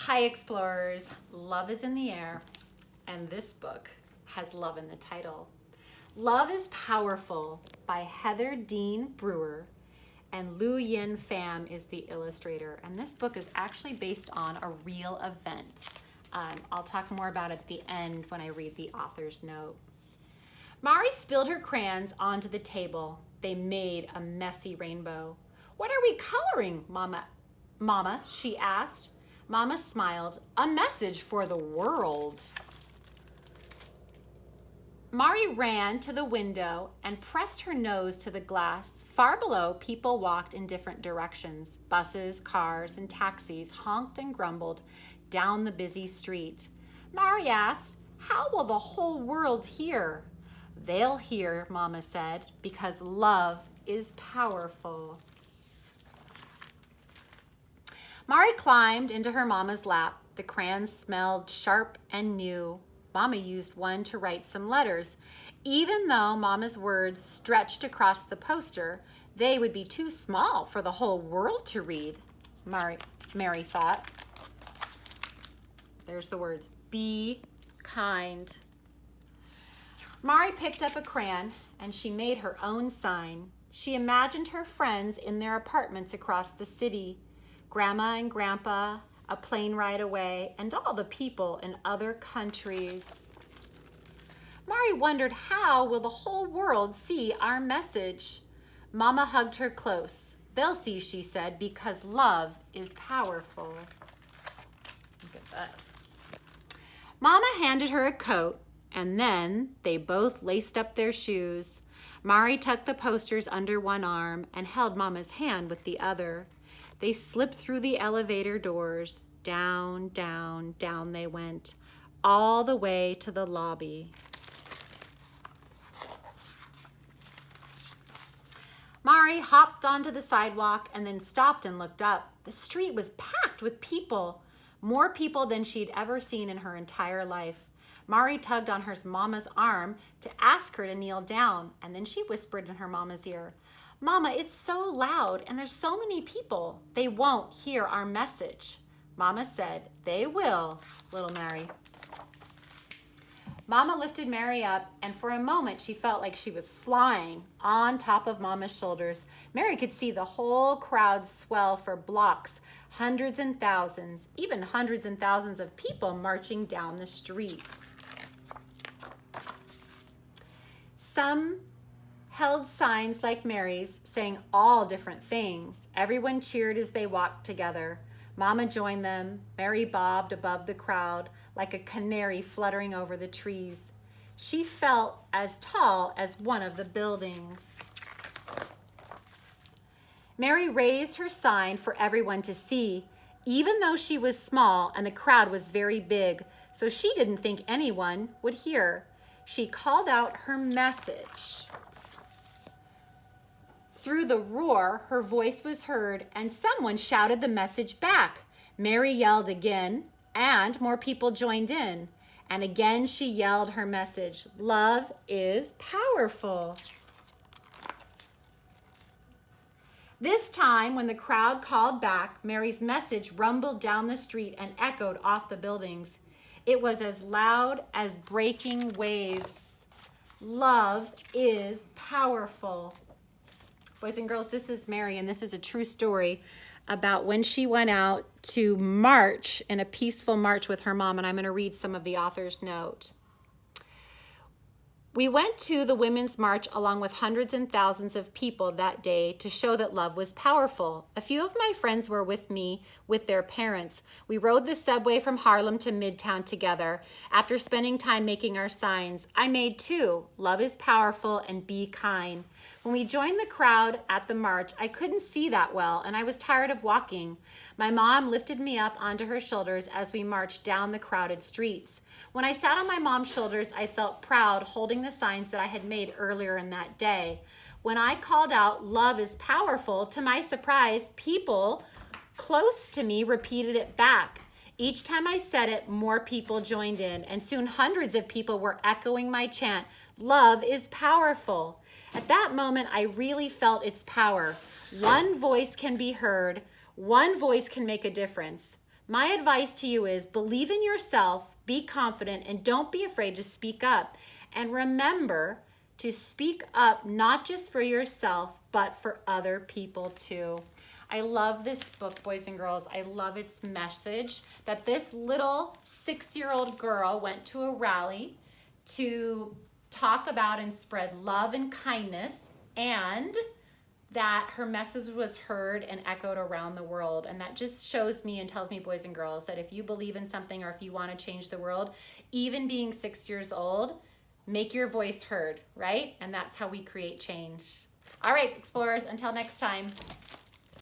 Hi explorers, love is in the air, and this book has love in the title. Love is Powerful by Heather Dean Brewer, and Lu Yin Pham is the illustrator. And this book is actually based on a real event. I'll talk more about it at the end when I read the author's note. Mari spilled her crayons onto the table. They made a messy rainbow. "What are we coloring, Mama?" she asked. Mama smiled. "A message for the world." Mari ran to the window and pressed her nose to the glass. Far below, people walked in different directions. Buses, cars, and taxis honked and grumbled down the busy street. Mari asked, "How will the whole world hear?" "They'll hear," Mama said, "because love is powerful." Mari climbed into her mama's lap. The crayons smelled sharp and new. Mama used one to write some letters. Even though Mama's words stretched across the poster, they would be too small for the whole world to read, Mary thought. There's the words, be kind. Mari picked up a crayon and she made her own sign. She imagined her friends in their apartments across the city, Grandma and Grandpa, a plane ride away, and all the people in other countries. Mari wondered, how will the whole world see our message? Mama hugged her close. "They'll see," she said, "because love is powerful." Look at this. Mama handed her a coat, and then they both laced up their shoes. Mari tucked the posters under one arm and held Mama's hand with the other. They slipped through the elevator doors. Down, down, down they went, all the way to the lobby. Mari hopped onto the sidewalk and then stopped and looked up. The street was packed with people, more people than she'd ever seen in her entire life. Mari tugged on her mama's arm to ask her to kneel down, and then she whispered in her mama's ear, "Mama, it's so loud and there's so many people. They won't hear our message." Mama said, "They will, little Mari." Mama lifted Mari up, and for a moment she felt like she was flying on top of Mama's shoulders. Mari could see the whole crowd swell for blocks, hundreds and thousands, even hundreds and thousands of people marching down the street. Some held signs like Mary's, saying all different things. Everyone cheered as they walked together. Mama joined them. Mari bobbed above the crowd like a canary fluttering over the trees. She felt as tall as one of the buildings. Mari raised her sign for everyone to see, even though she was small and the crowd was very big, so she didn't think anyone would hear. She called out her message. Through the roar, her voice was heard, and someone shouted the message back. Mari yelled again, and more people joined in. And again she yelled her message, "Love is powerful." This time, when the crowd called back, Mary's message rumbled down the street and echoed off the buildings. It was as loud as breaking waves. Love is powerful. Boys and girls, this is Mary, and this is a true story about when she went out to march in a peaceful march with her mom, and I'm going to read some of the author's note. "We went to the Women's March along with hundreds and thousands of people that day to show that love was powerful. A few of my friends were with me with their parents. We rode the subway from Harlem to Midtown together. After spending time making our signs, I made two, love is powerful and be kind. When we joined the crowd at the march, I couldn't see that well and I was tired of walking. My mom lifted me up onto her shoulders as we marched down the crowded streets. When I sat on my mom's shoulders, I felt proud holding the signs that I had made earlier in that day. When I called out, 'Love is powerful,' to my surprise, people close to me repeated it back. Each time I said it, more people joined in, and soon hundreds of people were echoing my chant, 'Love is powerful.' At that moment, I really felt its power. One voice can be heard. One voice can make a difference. My advice to you is believe in yourself, be confident, and don't be afraid to speak up. And remember to speak up not just for yourself, but for other people too. I love this book, boys and girls. I love its message that this little 6-year-old girl went to a rally to talk about and spread love and kindness, and that her message was heard and echoed around the world. And that just shows me and tells me, boys and girls, that if you believe in something or if you want to change the world, even being 6 years old, make your voice heard, right? And that's how we create change. All right, explorers, until next time.